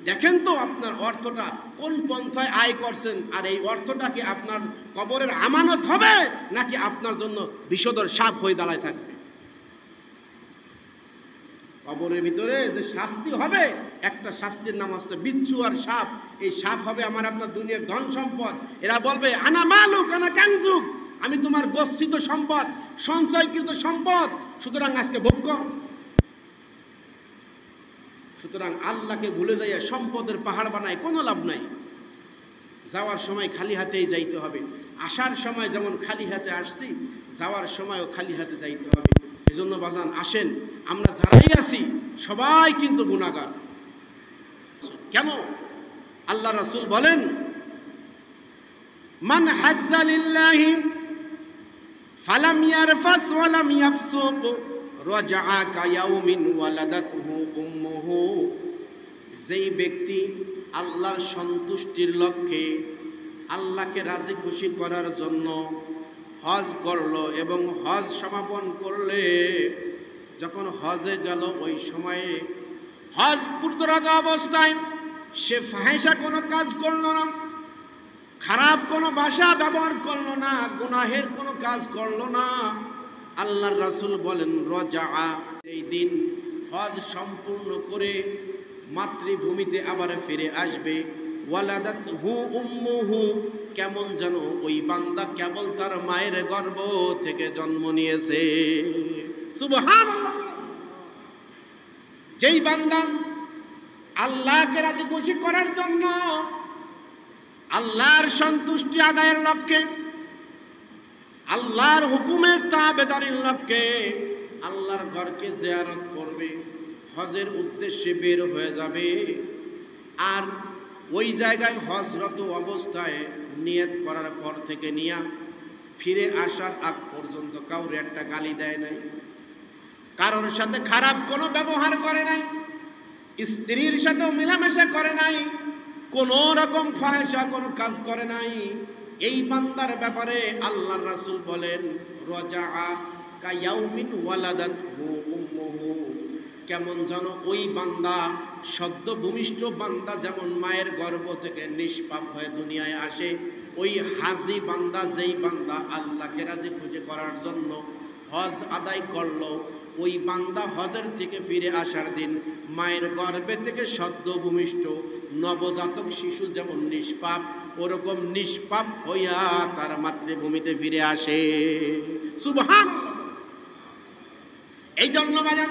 দেখেন তো আপনার অর্থটা কোন পন্থায় আয় করছেন, আর এই অর্থটা কি আপনার কবরের আমানত হবে নাকি আপনার জন্য বিষধর সাপ হয়ে দাঁড়ায় থাকবে? কবরের ভিতরে যে শাস্তি হবে, একটা শাস্তির নাম হচ্ছে বিচ্ছু আর সাপ। এই সাপ হবে আমার আপনার দুনিয়ার ধন সম্পদ। এরা বলবে আনা মালুক আনা কানজুক, আমি তোমার গচ্ছিত সম্পদ, সঞ্চয়কৃত সম্পদ, সুতরাং আজকে ভোগ কর। সুতরাং আল্লাহকে ভুলে যাইয়া সম্পদের পাহাড় বানায় কোনো লাভ নাই। যাওয়ার সময় খালি হাতেই যাইতে হবে। আসার সময় যেমন খালি হাতে আসছি, যাওয়ার সময়ও খালি হাতে যাইতে হবে। এজন্য বাজান আসেন, আমরা যারাই আছি সবাই কিন্তু গুনাহগার। কেন? আল্লাহ রাসূল বলেন, মান হাজ্জা লিল্লাহি ফালাম ইয়ারফাস ওয়া লাম ইয়াফসুক রাজআ কায়াউমিন ওয়ালাদাতহু উম্মুহু। যেই ব্যক্তি আল্লাহর সন্তুষ্টির লক্ষ্যে, আল্লাহকে রাজি খুশি করার জন্য হজ করলো এবং হজ সমাপন করলে, যখন হজে গেল ওই সময়ে হজ পূর্তরত অবস্থায় সে ফাহিশা কোনো কাজ করলো না, খারাপ কোনো ভাষা ব্যবহার করলো না, গুনাহের কোনো কাজ করলো না। আল্লাহর রাসূল বলেন রাজআ, এই দিন হজ সম্পূর্ণ করে মাতৃভূমিতে আবার ফিরে আসবে। ওয়ালাদাতহু উম্মুহু, কেমন যেন ওই বান্দা কেবল তার মায়ের গর্ভ থেকে জন্ম নিয়েছে। সুবহানাল্লাহ। যেই বান্দা আল্লাহকে রাজি খুশি করার জন্য, আল্লাহর সন্তুষ্টি আদায়ের লক্ষ্যে, আল্লাহর হুকুমের তাবেদারির লক্ষ্যে আল্লাহর ঘরকে জিয়ারত করবে, হজের উদ্দেশ্যে বের হয়ে যাবে, আর ওই জায়গায় হজরত অবস্থায় নিয়ত করার পর থেকে নিয়ে ফিরে আসার আগ পর্যন্ত কাউরে একটা গালি দেয় নাই, কারোর সাথে খারাপ কোনো ব্যবহার করে নাই, স্ত্রীর সাথেও মেলামেশা করে নাই, কোনো রকম ফাহিশা কোনো কাজ করে নাই। এই বান্দার ব্যাপারে আল্লাহর রাসূল বলেন রাজআ কায়াউমিন ওয়ালাদাতহু উম্মুহু, কেমন যেন ওই বান্দা সদ্য ভূমিষ্ঠ বান্দা যেমন মায়ের গর্ভ থেকে নিষ্পাপ হয়ে দুনিয়ায় আসে, ওই হাজি বান্দা, যেই বান্দা আল্লাহকে রাজি খুশি করার জন্য হজ আদায় করলো, ওই বান্দা হজের থেকে ফিরে আসার দিন মায়ের গর্ভে থেকে সদ্য ভূমিষ্ঠ নবজাতক শিশু যেমন নিষ্পাপ, ওরকম নিষ্পাপ হইয়া তার মাতৃভূমিতে ফিরে আসে। সুবহানাল্লাহ। এই জন্য বাজান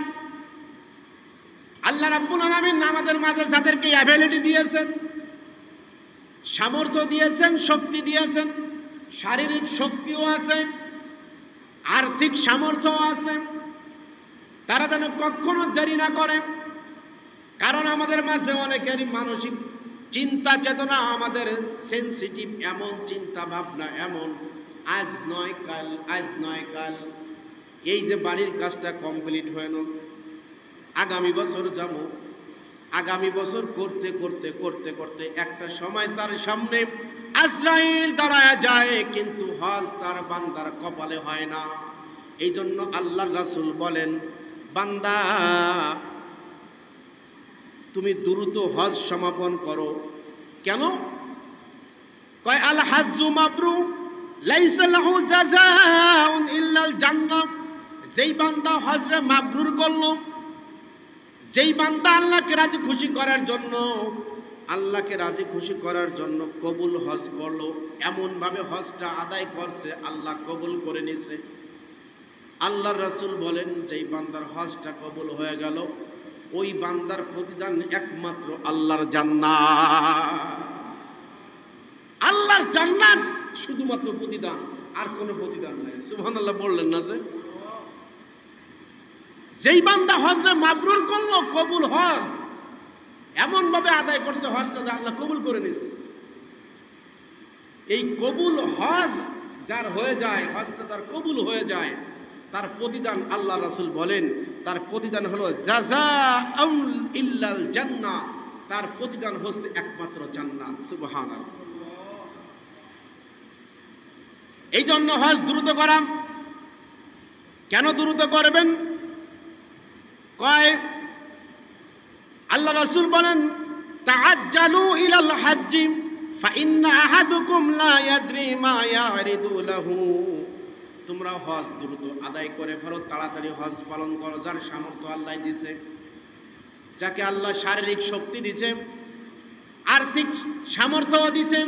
আল্লাহ রাব্বুল আলামিন আমাদের মাঝে যাদেরকে অ্যাবিলিটি দিয়েছেন, সামর্থ্য দিয়েছেন, শক্তি দিয়েছেন, শারীরিক শক্তিও আছে, আর্থিক সামর্থ্যও আছে, তারা যেন কখনো দেরি না করে। কারণ আমাদের মাঝে অনেকেরই মানসিক চিন্তা চেতনা, আমাদের সেনসিটিভ, এমন চিন্তা ভাবনা, এমন আজ নয় কাল, আজ নয় কাল, এই যে বাড়ির কাজটা কমপ্লিট হয় না, আগামী বছর যাব, আগামী বছর করতে করতে করতে করতে একটা সময় তার সামনে আজরাইল দাঁড়ায় যায়, কিন্তু হজ তার বান্দার কপালে হয় না। এই জন্য আল্লাহর রাসূল বলেন, বান্দা তুমি দ্রুত হজ সমাপন করো। কেন? কয় আল হাজ্জু মাবরুর লাইসা লাহু জাযাউন ইল্লাল জান্নাহ। যেই বান্দা হজরে মাবরুর করলো, যেই বান্দা আল্লাহকে রাজি খুশি করার জন্য, আল্লাহকে রাজি খুশি করার জন্য কবুল হজ করলো, এমনভাবে হজটা আদায় করছে, আল্লাহ কবুল করে নিছে। আল্লাহর রাসূল বলেন, যেই বান্দার হজটা কবুল হয়ে গেল, ওই বান্দার প্রতিদান একমাত্র আল্লাহর জান্নাত। আল্লাহর জান্নাত শুধুমাত্র প্রতিদান, আর কোনো প্রতিদান নাই। সুবহানাল্লাহ বললেন না? যে যেই বান্দা হজরে মাবরুর করলো, কবুল হজ এমন ভাবে আদায় করছে, হজটা আল্লাহ কবুল করে নিছে। এই কবুল হজ যার হয়ে যায়, হজটা যার কবুল হয়ে যায়, তার প্রতিদান আল্লাহ রাসূল বলেন, তার প্রতিদান হলো জাযাউন ইল্লাল জান্নাহ, তার প্রতিদান হচ্ছে একমাত্র জান্নাত। সুবহানাল্লাহ। এই জন্য হজ দ্রুত করা। কেন দ্রুত করবেন? কয় আল্লাহ রাসূল বলেন তাআজ্জালু ইলাল হাজ্জি ফাইন্না আহাদুকুম লা ইয়াদরি মা ইয়ারিদু লাহু। তোমরা হজ দ্রুত আদায় করে ফেলো, তাড়াতাড়ি হজ পালন করো। যার সামর্থ্য আল্লাহ দিয়েছে, যাকে আল্লাহ শারীরিক শক্তি দিয়েছে, আর্থিক সামর্থ্য দিয়েছে,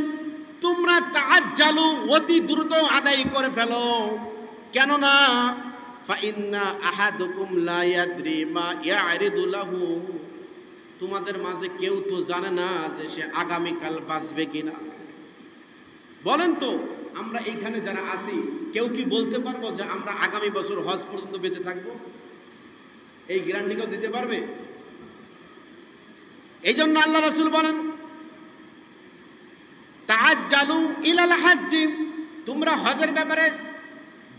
তোমরা তাআজ্জালু অতি দ্রুত আদায় করে ফেলো। কেননা ফাইন্না আহাদুকুম লা ইয়াদরি মা ইয়ারিদু লাহু, তোমাদের মাঝে কেউ তো জানে না যে সে আগামীকাল বাঁচবে কিনা। বলেন তো, আমরা এইখানে যারা আছি কেউ কি বলতে পারবো যে আমরা আগামী বছর হজ পর্যন্ত বেঁচে থাকবো? এই গ্যারান্টি কেউ দিতে পারবে? এই জন্য আল্লাহ রাসূল বলেন তাআজ্জালু ইলাল হাজ্জি, তোমরা হজের ব্যাপারে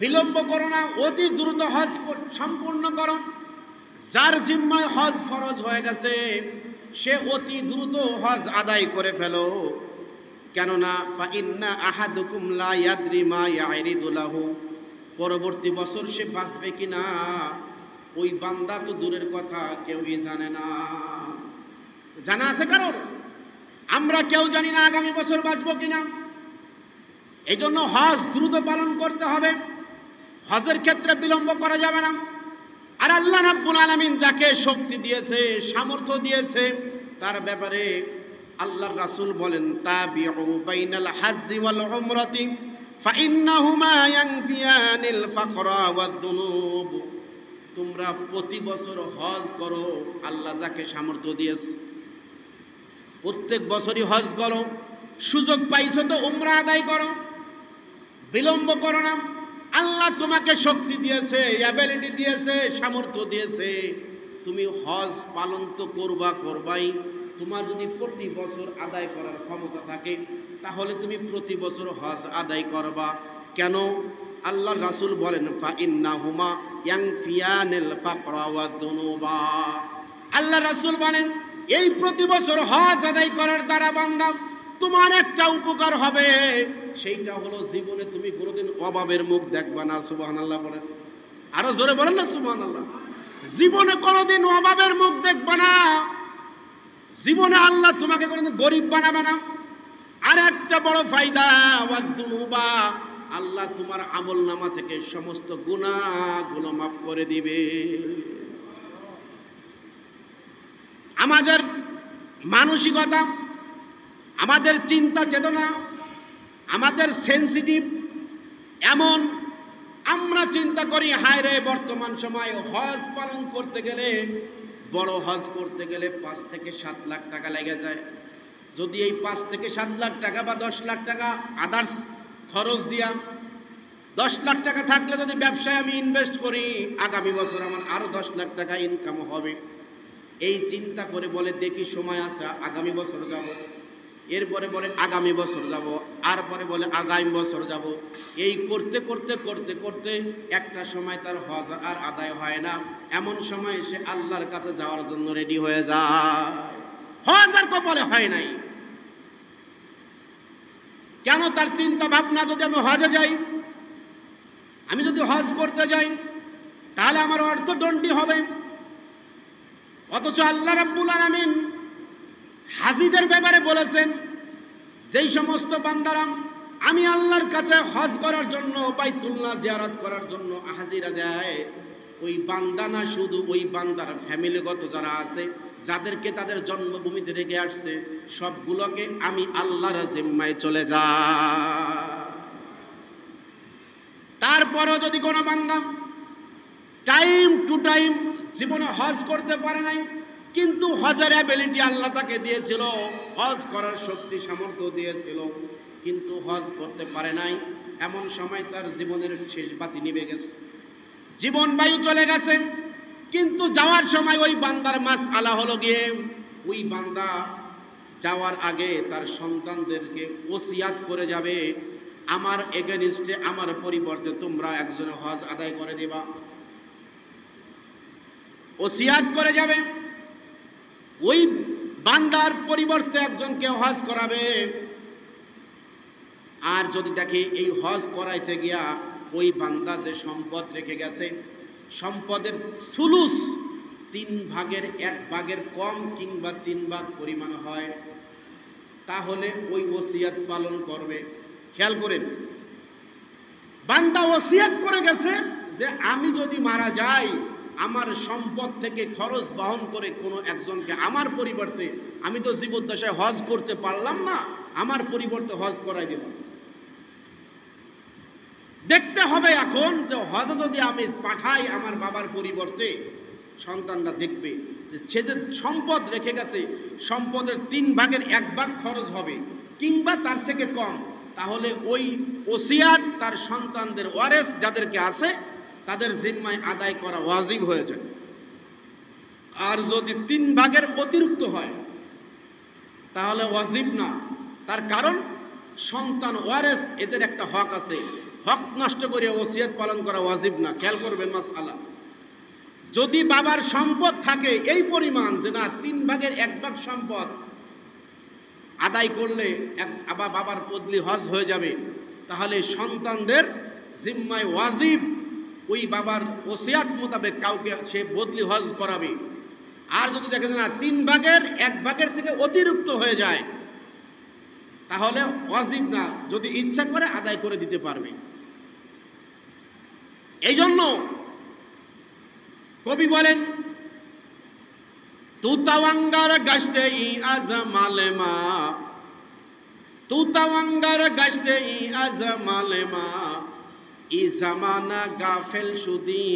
বিলম্ব করো না, অতি দ্রুত হজ সম্পূর্ণ করো। যার জিম্মায় হজ ফরজ হয়ে গেছে সে অতি দ্রুত হজ আদায় করে ফেলো। কেননা ফাইন্না আহাদুকুম লা ইয়াদরি মা ইয়ারিদু লাহু, পরবর্তী বছর সে বাঁচবে কিনা ওই বান্দা তো দূরের কথা কেউই জানে না। জানা আছে কারণ? আমরা কেউ জানি না আগামী বছর বাঁচবো কিনা। এই জন্য হজ দ্রুত পালন করতে হবে, হজের ক্ষেত্রে বিলম্ব করা যাবে না। আর আল্লাহ রাব্বুল আলামিন যাকে শক্তি দিয়েছে, সামর্থ্য দিয়েছে, তার ব্যাপারে আল্লাহর রাসূল বলেন তাবিউ বাইনাল হাজ্জি ওয়াল উমরাতি ফাইন্নাহুমা ইয়ানফিয়ানিল ফাকরা ওয়াদ দুনুব। তোমরা প্রতি বছর হজ করো, আল্লাহ যাকে সামর্থ্য দিয়েছে প্রত্যেক বছরই হজ করো। সুযোগ পাইছো তো উমরা আদায় করো, বিলম্ব করো না। আল্লাহ তোমাকে শক্তি দিয়েছে, অ্যাবিলিটি দিয়েছে, সামর্থ্য দিয়েছে, তুমি হজ পালন তো করবাই। তোমার যদি প্রতি বছর আদায় করার ক্ষমতা থাকে তাহলে তুমি প্রতি বছর হজ আদায় করবা। কেন? আল্লাহর রাসূল বলেন ফাইন্নাহুমা ইয়ানফিয়ানিল ফাকরা ওয়াদ দুনুবা। আল্লাহ রাসূল বলেন এই প্রতি বছর হজ আদায় করার দ্বারা বান্দা তোমার একটা উপকার হবে, সেইটা হলো জীবনে তুমি কোনোদিন অভাবের মুখ দেখবা না। সুবহানাল্লাহ বলেন, আরো জোরে বলেন না সুবহানাল্লাহ। জীবনে কোনোদিন অভাবের মুখ দেখবা না, জীবনে আল্লাহ তোমাকে কোনোদিন গরিব বানাবে না। আর একটা বড় ফায়দা ওয়াদ দুনুবা, আল্লাহ তোমার আমলনামা থেকে সমস্ত গুনাহগুলো মাফ করে দিবে। আমাদের মানসিকতা, আমাদের চিন্তা চেতনা, আমাদের সেন্সিটিভ এমন, আমরা চিন্তা করি হায় রে বর্তমান সময়ে হজ পালন করতে গেলে, বড় হজ করতে গেলে 5 থেকে 7 লাখ টাকা লেগে যায়। যদি এই 5 থেকে 7 লাখ টাকা বা 10 লাখ টাকা আদার্স খরচ দিয়া 10 লাখ টাকা থাকলে যদি ব্যবসায় আমি ইনভেস্ট করি, আগামী বছর আমার আরো 10 লাখ টাকা ইনকাম হবে। এই চিন্তা করে বলে দেখি সময় আছে, আগামী বছর যাব। এরপরে বলে আগামী বছর যাব, আর পরে বলে আগামী বছর যাব। এই করতে করতে করতে করতে একটা সময় তার হজ আর আদায় হয় না। এমন সময় সে আল্লাহর কাছে যাওয়ার জন্য রেডি হয়ে যায়, হজ আর কপালে হয় নাই। কেন? তার চিন্তা ভাবনা, যদি আমি হজে যাই, আমি যদি হজ করতে যাই তাহলে আমার অর্থদণ্ডী হবে। অথচ আল্লাহ রাব্বুল আলামিন হাজিদের ব্যাপারে বলেছেন যেই সমস্ত বান্দারা আমি আল্লাহর কাছে হজ করার জন্য, বাইতুল্লাহ জিয়ারত করার জন্য হাজিরা দেয়, ওই বান্দা না, শুধু ওই বান্দার ফ্যামিলিগত যারা আছে, যাদেরকে তাদের জন্মভূমিতে রেখে আসছে, সবগুলোকে আমি আল্লাহর জিম্মায় চলে যায়। তারপরও যদি কোনো বান্দা টাইম টু টাইম জীবনে হজ করতে পারে নাই, কিন্তু হজের অ্যাবিলিটি আল্লাহ তাকে দিয়েছিল, হজ করার শক্তি সামর্থ্য দিয়েছিল, কিন্তু হজ করতে পারে নাই, এমন সময় তার জীবনের শেষ বাতি নিভে গেছে, জীবন বায়ু চলে গেছে। কিন্তু যাওয়ার সময় ওই বান্দার মাসআলা হলো গিয়ে, ওই বান্দা যাওয়ার আগে তার সন্তানদেরকে ওসিয়াত করে যাবে, আমার এগেনিস্টে, আমার পরিবর্তে তোমরা একজনে হজ আদায় করে দিবা। ওসিয়াত করে যাবে, ওই বান্দার পরিবর্তে একজনকে হজ করাবে। আর যদি দেখে এই হজ করাইতে গিয়া ওই বান্দা যে সম্পদ রেখে গেছে, সম্পদের সুলুস 1/3 কম কিংবা 3 ভাগ পরিমাণ হয়, তাহলে ওই ওসিয়ত পালন করবে। খেয়াল করেন, বান্দা ওসিয়ত করে গেছে যে আমি যদি মারা যাই, আমার সম্পদ থেকে খরচ বহন করে কোনো একজনকে আমার পরিবর্তে, আমি তো জীবদ্দশায় হজ করতে পারলাম না, আমার পরিবর্তে হজ করাই দেব। দেখতে হবে এখন যে হজ যদি আমি পাঠাই আমার বাবার পরিবর্তে, সন্তানরা দেখবে যে সে যে সম্পদ রেখে গেছে, সম্পদের 1/3 খরচ হবে কিংবা তার থেকে কম, তাহলে ওই ওসিয়াত তার সন্তানদের ওয়ারেস যাদেরকে আছে তাদের জিম্মায় আদায় করা ওয়াজিব হয়ে যায়। আর যদি 3 অতিরিক্ত হয় তাহলে ওয়াজিব না। তার কারণ সন্তান ওয়ারেস, এদের একটা হক আছে, হক নষ্ট করে ওসিয়ত পালন করা ওয়াজিব না। খেয়াল করবেন মাসআলা, যদি বাবার সম্পদ থাকে এই পরিমাণ যে না 3/1 সম্পদ আদায় করলে আবার বাবার বদলি হজ হয়ে যাবে, তাহলে সন্তানদের জিম্মায় ওয়াজিব ওই বাবার ওসিয়াত মোতাবেক কাউকে সে বদলি হজ করাবে। আর যদি দেখে না 3/1 থেকে অতিরিক্ত হয়ে যায় তাহলে ওয়াজিব না, যদি ইচ্ছা করে আদায় করে দিতে পারবে। এই জন্য কবি বলেন, তু তাওয়াঙ্গার গাছতে ই আজ মালেমা, তু তাওয়াঙ্গার গাছতে ই আজ মালেমা, ই জামানা গাফেল সুদি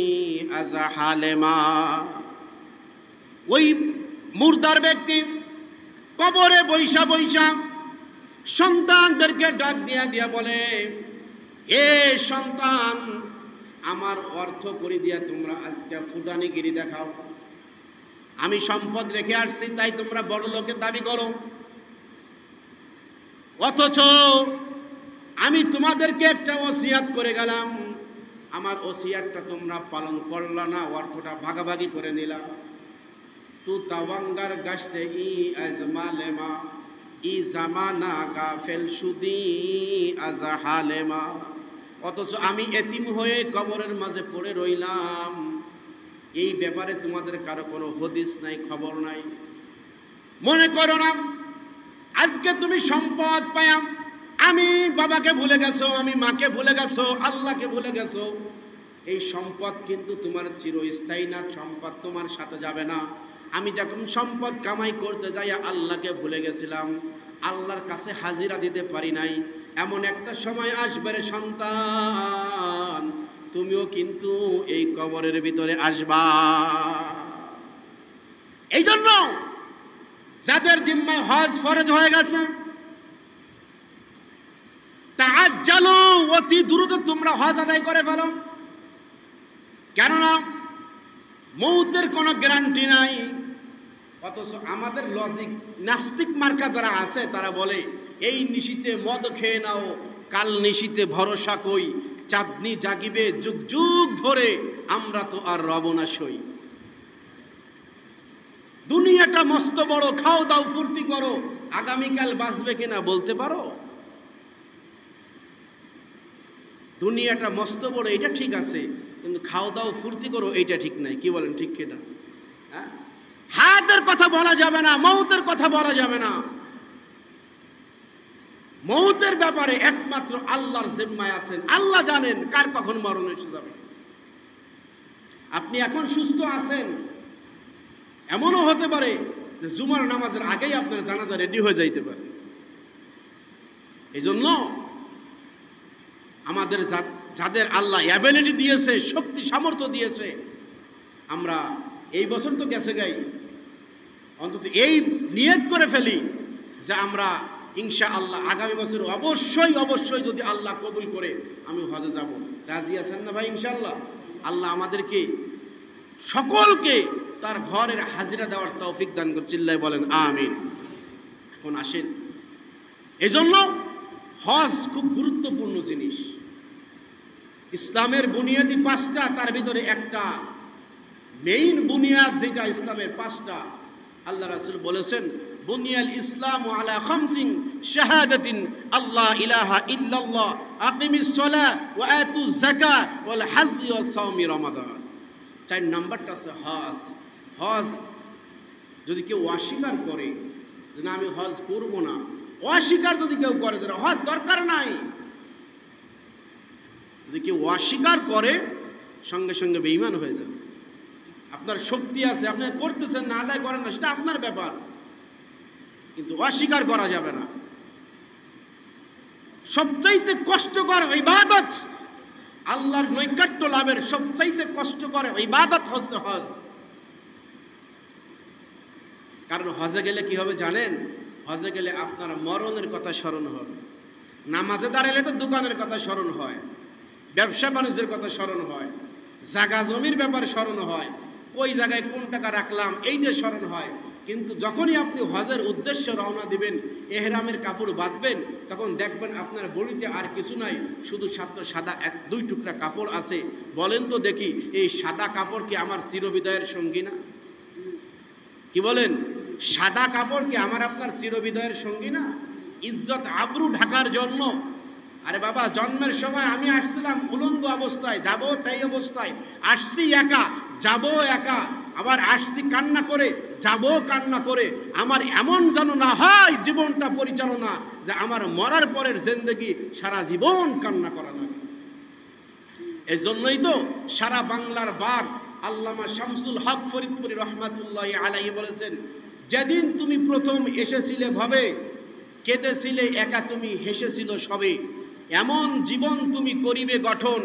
আজ হালেমা। ওই মুর্দার ব্যক্তি কবরে বৈশা বৈশা সন্তানদেরকে ডাক দিয়া দিয়া বলে, এ সন্তান, আমার অর্থ করে দিয়া তোমরা আজকে ফুটানিগিরি দেখাও। আমি সম্পদ রেখে আসছি তাই তোমরা বড় লোকের দাবি করো, অথচ আমি তোমাদেরকে একটা ওসিয়াত করে গেলাম, আমার ওসিয়াতটা তোমরা পালন করলা না, অর্থটা ভাগাভাগি করে নিলা। তু তাওয়াঙ্গার গাছতে ই আজ মালেমা, ই জামানা গাফেল সুদি আজ হালেমা। অথচ আমি এতিম হয়ে কবরের মাঝে পড়ে রইলাম, এই ব্যাপারে তোমাদের কারো কোনো হদিস নাই, খবর নাই। মনে করো না আজকে তুমি সম্পদ পায়া আমি বাবাকে ভুলে গেছো, আমি মাকে ভুলে গেছো, আল্লাহকে ভুলে গেছো। এই সম্পদ কিন্তু তোমার চিরস্থায়ী না, সম্পদ তোমার সাথে যাবে না। আমি যখন সম্পদ কামাই করতে যাই আল্লাহকে ভুলে গেছিলাম, আল্লাহর কাছে হাজিরা দিতে পারি নাই। এমন একটা সময় আসবে রে সন্তান, তুমিও কিন্তু এই কবরের ভিতরে আসবা। এই জন্য যাদের জিম্মায় হজ ফরজ হয়ে গেছে, তাআজ্জালু, অতি দ্রুত তোমরা হজ আদায় করে ফেলো। কেননা মৌতের কোনো গ্যারান্টি নাই। অথচ আমাদের লজিক নাস্তিক মার্কা যারা আছে তারা বলে, এই নিশিতে মদ খেয়ে নাও, কাল নিশিতে ভরসা কই, চাঁদনি জাগিবে যুগ যুগ ধরে, আমরা তো আর রব না সই। দুনিয়াটা মস্ত বড়, খাও দাও ফুর্তি করো, আগামীকাল বাঁচবে কিনা বলতে পারো? দুনিয়াটা মস্ত বড় এটা ঠিক আছে, কিন্তু খাও দাও ফুর্তি করো এইটা ঠিক নাই। কি বলেন, ঠিক কিনা? হ্যাঁ, হায়াতের কথা বলা যাবে না, মৌতের কথা বলা যাবে না। মৌতের ব্যাপারে একমাত্র আল্লাহর জিম্মায় আছেন, আল্লাহ জানেন কার কখন মরণ এসে যাবে। আপনি এখন সুস্থ আছেন, এমনও হতে পারে যে জুমার নামাজের আগেই আপনার জানাজা রেডি হয়ে যাইতে পারে। এই জন্য আমাদের যাদের আল্লাহ অ্যাবিলিটি দিয়েছে, শক্তি সামর্থ্য দিয়েছে, আমরা এই বছর তো গেছে গাই, অন্তত এই নিয়ত করে ফেলি যে আমরা ইনশাআল্লাহ আগামী বছর অবশ্যই অবশ্যই যদি আল্লাহ কবুল করে আমি হজে যাব। রাজি আছেন না ভাই? ইনশাআল্লাহ আল্লাহ আমাদেরকে সকলকে তার ঘরের হাজিরা দেওয়ার তৌফিক দান করে, চিল্লায় বলেন আমিন। এখন আসেন, এজন্য হজ খুব গুরুত্বপূর্ণ জিনিস। ইসলামের বুনিয়াদি 5টা, তার ভিতরে একটা মেইন বুনিয়াদ যেটা ইসলামের 5টা, আল্লাহ রাসূল বলেছেন, বুনিয়াল ইসলামু আলা খামসিন শাহাদাতিন আল্লাহ ইলাহা ইল্লাল্লাহ আকিমিস সালাহ ওয়া আতুজ যাকাত ওয়াল হজ্জ ওয়া সাওমি রমাদান। 4 নাম্বারটা আছে হজ। হজ যদি কেউ অস্বীকার করে যে না আমি হজ করব না, অস্বীকার যদি কেউ করে যে হজ দরকার নাই, যদি কেউ অস্বীকার করে সঙ্গে সঙ্গে বেঈমান হয়ে যাবে। আপনার শক্তি আছে, আপনি করতেছেন না, আদায় করেন না, সেটা আপনার ব্যাপার, কিন্তু অস্বীকার করা যাবে না। সবচাইতে কষ্টকর ইবাদত, আল্লাহর নৈকট্য লাভের সবচাইতে কষ্টকর ইবাদত হচ্ছে হজ। কারণ হজে গেলে কি হবে জানেন? হজে গেলে আপনার মরণের কথা স্মরণ হবে। নামাজে দাঁড়ালে তো দোকানের কথা স্মরণ হয়, ব্যবসা বাণিজ্যের কথা স্মরণ হয়, জায়গা জমির ব্যাপারে স্মরণ হয়, কই জায়গায় কোন টাকা রাখলাম এইটা স্মরণ হয়। কিন্তু যখনই আপনি হজের উদ্দেশ্যে রওনা দিবেন, এহরামের কাপড় বাঁধবেন, তখন দেখবেন আপনার বডিতে আর কিছু নাই, শুধু সাদা এক দুই টুকরা কাপড় আছে। বলেন তো দেখি, এই সাদা কাপড় কি আমার চিরবিদায়ের সঙ্গী না? কি বলেন? সাদা কাপড় কি আমার আপনার চিরবিদায়ের সঙ্গী না? ইজ্জত আবরু ঢাকার জন্য। আরে বাবা, জন্মের সময় আমি আসছিলাম উলঙ্গ অবস্থায়, যাবো তাই অবস্থায়, আসছি একা, যাবো একা, আবার আসছি কান্না করে, যাবো কান্না করে। আমার এমন যেন না হয় জীবনটা পরিচালনা যে আমার মরার পরের জিন্দেগি সারা জীবন কান্না করা লাগে। এই জন্যই তো সারা বাংলার বাগ আল্লামা শামসুল হক ফরিদপুরি রহমাতুল্লাহি আলাইহি বলেছেন, যেদিন তুমি প্রথম এসেছিলে ভবে, কেঁদেছিলে একা তুমি, হেসেছিল সবে, এমন জীবন তুমি করিবে গঠন,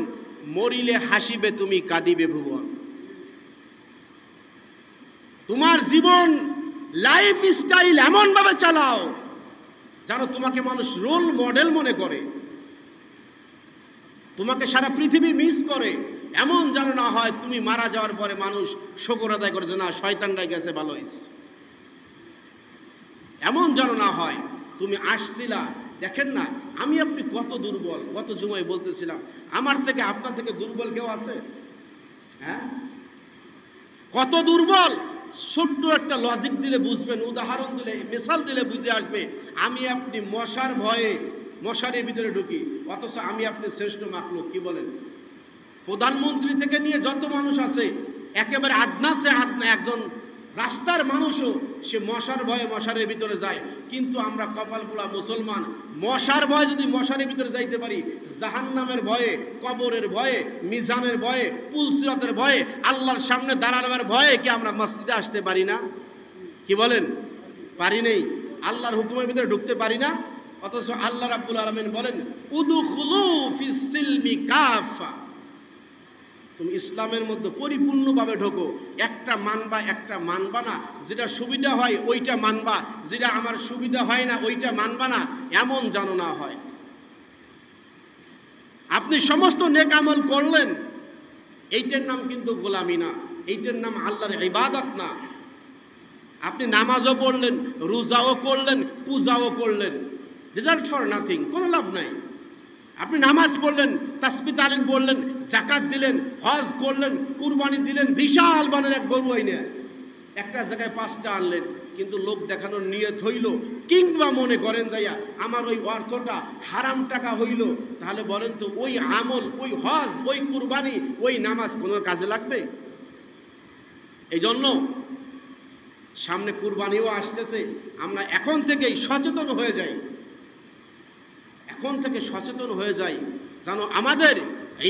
মরিলে হাসিবে তুমি, কাঁদিবে ভুবন। তোমার জীবন লাইফ স্টাইল এমন ভাবে চালাও যেন তোমাকে মানুষ রোল মডেল মনে করে, তোমাকে সারা পৃথিবী মিস করে। এমন যেন না হয় তুমি মারা যাওয়ার পরে মানুষ শকর আদায় করে যে না শয়তানটাই গেছে ভালো হইছে। এমন যেন না হয় তুমি আসছিলা। দেখেন না আমি আপনি কত দুর্বল। গত জুমায় বলতেছিলাম, আমার থেকে আপনার থেকে দুর্বল কেউ আছে? হ্যাঁ, কত দুর্বল। ছোট্ট একটা লজিক দিলে বুঝবেন, উদাহরণ দিলে, মিসাল দিলে বুঝে আসবে। আমি আপনি মশার ভয়ে মশারির ভিতরে ঢুকি, অথচ আমি আপনি শ্রেষ্ঠ মাখলুক। কি বলেন? প্রধানমন্ত্রী থেকে নিয়ে যত মানুষ আছে, একেবারে আদনা সে আদনা একজন রাস্তার মানুষও সে মশার ভয়ে মশারির ভিতরে যায়। কিন্তু আমরা কপাল পোড়া মুসলমান, মশার ভয়ে যদি মশারির ভিতরে যাইতে পারি, জাহান্নামের ভয়ে, কবরের ভয়ে, মিজানের ভয়ে, পুলসিরাতের ভয়ে, আল্লাহর সামনে দাঁড়ানোর ভয়ে কি আমরা মসজিদে আসতে পারি না? কি বলেন? পারি নেই। আল্লাহর হুকুমের ভিতরে ঢুকতে পারি না। অথচ আল্লাহ রাব্বুল আলামিন বলেন, উদখুলু ফিস সিলমি কাফা, তুমি ইসলামের মধ্যে পরিপূর্ণভাবে ঢোকো। একটা মানবা একটা মানবা না, যেটা সুবিধা হয় ওইটা মানবা, যেটা আমার সুবিধা হয় না ওইটা মানবা না, এমন যেন না হয়। আপনি সমস্ত নেক আমল করলেন, এইটার নাম কিন্তু গোলামি না, এইটার নাম আল্লাহর ইবাদত না। আপনি নামাজও পড়লেন, রোজাও করলেন, পূজাও করলেন, রেজাল্ট ফর নাথিং, কোনো লাভ নাই। আপনি নামাজ পড়লেন, তাসবিহ তাহলিল পড়লেন, যাকাত দিলেন, হজ করলেন, কুরবানি দিলেন, বিশাল বানের এক গরু আইনে একটা জায়গায় 5টা আনলেন, কিন্তু লোক দেখানোর নিয়ত হইল, কিংবা মনে করেন যাইয়া আমার ওই অর্থটা হারাম টাকা হইল, তাহলে বলেন তো ওই আমল, ওই হজ, ওই কুরবানি, ওই নামাজ কোনো কাজে লাগবে? এই জন্য সামনে কুরবানিও আসতেছে, আমরা এখন থেকেই সচেতন হয়ে যাই, এখন থেকে সচেতন হয়ে যাই, যেন আমাদের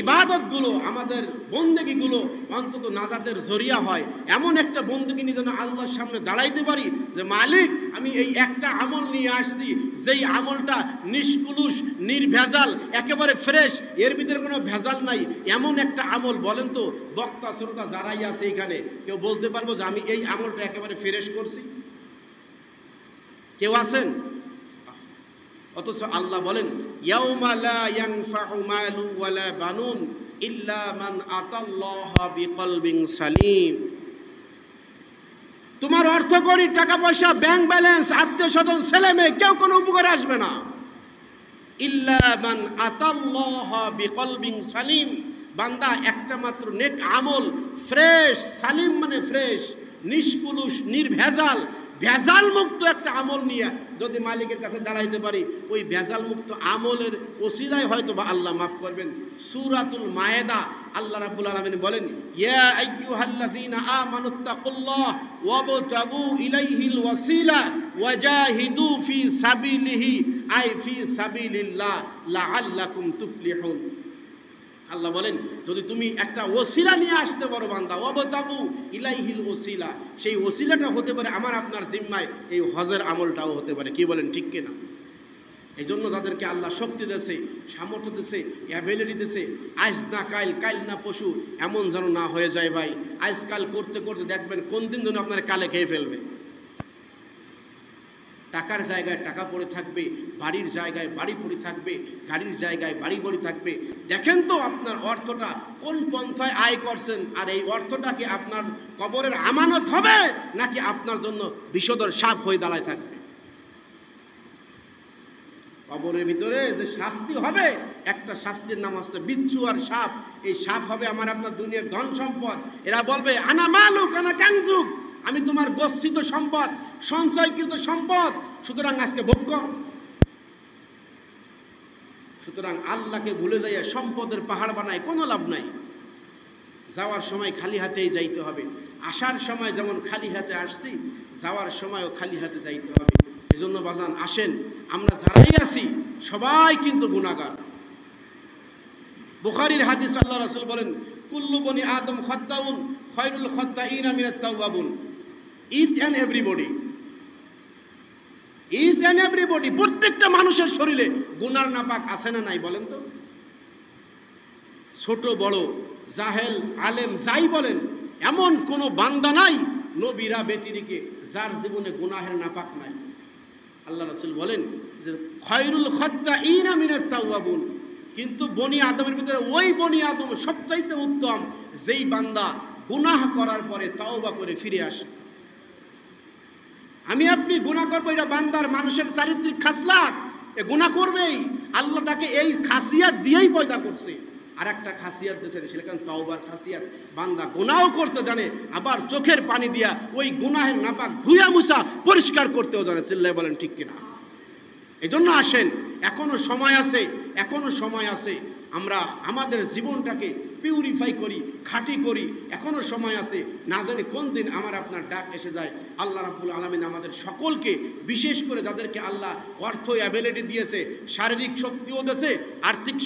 ইবাদতগুলো, আমাদের বন্দেগিগুলো অন্তত নাজাতের জরিয়া হয়। এমন একটা বন্দেগি নিয়ে যেন আল্লাহর সামনে দাঁড়াইতে পারি যে মালিক আমি এই একটা আমল নিয়ে আসছি, যেই আমলটা নিষ্কুলুষ, নির্ভেজাল, একেবারে ফ্রেশ, এর ভিতরে কোনো ভেজাল নাই, এমন একটা আমল। বলেন তো বক্তা শ্রোতা যারাই আছে এখানে, কেউ বলতে পারবো যে আমি এই আমলটা একেবারে ফ্রেশ করছি? কেউ আছেন? অথচ আল্লাহ বলেন, ইয়াউমা লা ইয়ানফাউ মালু ওয়ালা বানুন ইল্লা মান আতাল্লাহা বিকলবিন সালিম। তোমার অর্থ করি, টাকা পয়সা, ব্যাংক ব্যালেন্স, আত্মীয়-স্বজন, ছেলে মেয়ে, কেউ কোনো উপকারে আসবে না। ইল্লা মান আতাল্লাহা বিকলবিন সালিম, বান্দা একটা মাত্র নেক আমল, ফ্রেশ, সালিম মানে ফ্রেশ, নিষ্কুলুষ, নির্ভেজাল, ভেজাল মুক্ত একটা আমল নিয়ে যদি মালিকের কাছে দাঁড়াইতে পারি, ওই ভেজাল মুক্ত আমলের ওসিলায় হয়তো বা আল্লাহ মাফ করবেন। সূরাতুল মায়েদা আল্লাহ রাব্বুল আলামিন বলেন, ইয়া আইয়ুহাল্লাযীনা আমানুত্তাকুল্লাহ ওয়াবতাগু ইলাইহিল ওয়াসিলা ওয়াজাহিদু ফি সাবিলিহি আই ফি সাবিলিল্লাহ লাআল্লাকুম তুফলিহুন। আল্লাহ বলেন, যদি তুমি একটা ওসিলা নিয়ে আসতে পারো বান্দা, ওয়াবতাগু ইলাইহিল ওসিলা, সেই ওসিলাটা হতে পারে আমার আপনার জিম্মায় এই হজের আমলটাও হতে পারে। কি বলেন, ঠিক কিনা? এই জন্য তাদেরকে আল্লাহ শক্তি দিয়েছে, সামর্থ্য দিয়েছে, অ্যাবিলিটি দিয়েছে। আজ না কাল, কাল না পশু, এমন যেন না হয়ে যায় ভাই। আজকাল করতে করতে দেখবেন কোন দিন যেন আপনার কালে খেয়ে ফেলবে। টাকার জায়গায় টাকা পড়ে থাকবে, বাড়ির জায়গায় বাড়ি পড়ে থাকবে, গাড়ির জায়গায় বাড়ি পড়ে থাকবে। দেখেন তো আপনার অর্থটা কোন পন্থায় আয় করছেন, আর এই অর্থটা কি আপনার কবরের আমানত হবে নাকি আপনার জন্য বিষধর সাপ হয়ে দাঁড়ায় থাকবে? কবরের ভিতরে যে শাস্তি হবে, একটা শাস্তির নাম হচ্ছে বিচ্ছু আর সাপ। এই সাপ হবে আমার আপনার দুনিয়ার ধন সম্পদ। এরা বলবে আনা মালুক আনা কানজুক, আমি তোমার গচ্ছিত সম্পদ, সঞ্চয়কৃত সম্পদ, সুতরাং আজকে ভোগ কর। সুতরাং আল্লাহকে ভুলে যাইয়া সম্পদের পাহাড় বানায় কোনো লাভ নাই। যাওয়ার সময় খালি হাতেই যাইতে হবে। আসার সময় যেমন খালি হাতে আসছি, যাওয়ার সময়ও খালি হাতে যাইতে হবে। এজন্য বাজান আসেন, আমরা যারাই আছি সবাই কিন্তু গুনাহগার। বুখারীর হাদিস, আল্লাহ রাসূল বলেন, কুল্লু বনি আদম খাত্তাউন খায়রুল খাত্তাইনা মিনাত তাওয়াবুন। Each and everybody, each and everybody, প্রত্যেকটা মানুষের শরীরে গুনার নাপাক আছে না নাই বলেন তো? ছোট বড়, জাহেল আলেম যাই বলেন, এমন কোনো বান্দা নাই নবীরা ব্যতিরেকে যার জীবনে গুনাহের নাপাক নাই। আল্লাহ রাসূল বলেন যে খায়রুল খাত্তাইনা মিনাত তাওয়াবুন, কিন্তু বনি আদমের ভিতরে ওই বনি আদম সবচাইতে উত্তম যেই বান্দা গুনাহ করার পরে তাওবা করে ফিরে আসে। আমি আপনি গুনাহ করবো, এটা বান্দার মানুষের চারিত্রিক খাসলাত, এ গুনাহ করবেই। আল্লাহ তাকে এই খাসিয়াত দিয়েই পয়দা করছে। আর একটা খাসিয়াত দিয়েছে, সেটা কারণ তাওবার খাসিয়াত। বান্দা গুনাহও করতে জানে, আবার চোখের পানি দিয়া ওই গুনাহের নাপাক ধুয়া মুছা পরিষ্কার করতেও জানে। চিল্লায় বলেন ঠিক কিনা? এই জন্য আসেন, এখনো সময় আছে, এখনো সময় আছে। আমরা আমাদের জীবনটাকে পিউরিফাই করি, খাঁটি করি, এখনো সময় আছে। না জানি কোন দিন আমার আপনার ডাক এসে যায়। আল্লাহ রাব্বুল আলামিন আমাদের সকলকে, বিশেষ করে যাদেরকে আল্লাহ অর্থ অ্যাবিলিটি দিয়েছে, শারীরিক শক্তিও দিয়েছে, আর্থিক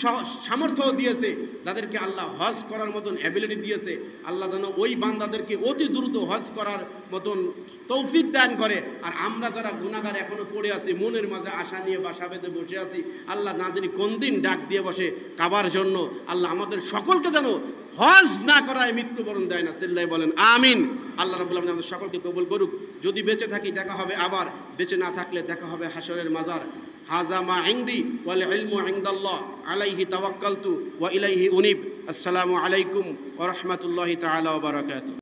সামর্থ্যও দিয়েছে, যাদেরকে আল্লাহ হজ করার মতন অ্যাবিলিটি দিয়েছে, আল্লাহ যেন ওই বান্দাদেরকে অতি দ্রুত হজ করার মতন তৌফিক দান করে। আর আমরা যারা গুনাহগার এখনো পড়ে আছি, মনের মাঝে আশা নিয়ে বাসা বেঁধে বসে আছি, আল্লাহ না জানি কোন দিন ডাক দিয়ে বসে কাবার জন্য। আল্লাহ আমাদের সকলকে যেন হজ না করায় মৃত্যুবরণ দেয় না। চিল্লায় বলেন আমিন। আল্লাহ রাব্বুল আলামিন আমাদের সকলকে কবুল করুক। যদি বেঁচে থাকি দেখা হবে আবার, বেঁচে না থাকলে দেখা হবে হাশরের মাজার। হাজা মা ইনদি ওয়াল ইলমু ইনদাল্লাহ আলাইহি তাওয়াক্কালতু ওয়া ইলাইহি উনিব। আসসালামু আলাইকুম ওয়া রাহমাতুল্লাহি তাআলা ওয়া বারাকাতুহু।